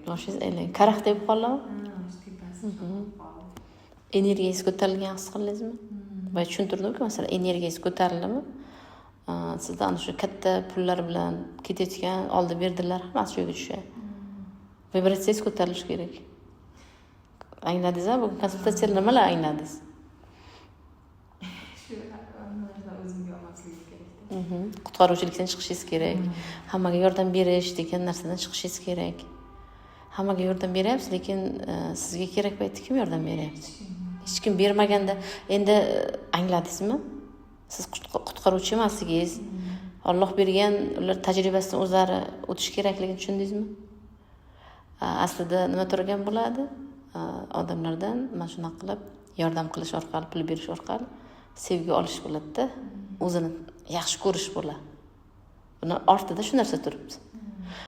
yoshingiz aylang. Karaxt deb qoldimi? Energiyangiz ko'tarilgan his qildingizmi? Va tushuntirdimki, masalan, energiyangiz ko'tarildimi? Sizda ana shu katta pullar bilan ketayotgan oldi berdilar, hammasi joyiga tushadi. Vibratsiyangiz ko'tarilishi kerak. Angladingizmi? Bu konsultatsiyalar nimalar angladingiz? Shu narsa o'zimga olmaslik kerak. Qutqaruvchilikdan chiqishingiz kerak. Hammaga yordam berish degan narsadan chiqishingiz kerak. Hammaga yordam beryapsiz, lekin sizga kerak paytda kim yordam beryapti? Hech kim bermaganda endi angladingizmi? Siz qutqaruvchi emasligingiz, Alloh bergan ular tajribasidan o'zlari o'tish kerakligini tushundingizmi? Aslida nima turgan bo'ladi? Odamlardan mana shunaqa qilib yordam qilish orqali, pul berish orqali sevgi olish bo'ladi-da, o'zini yaxshi ko'rish bo'ladi. Buni ortida shu narsa turibdi.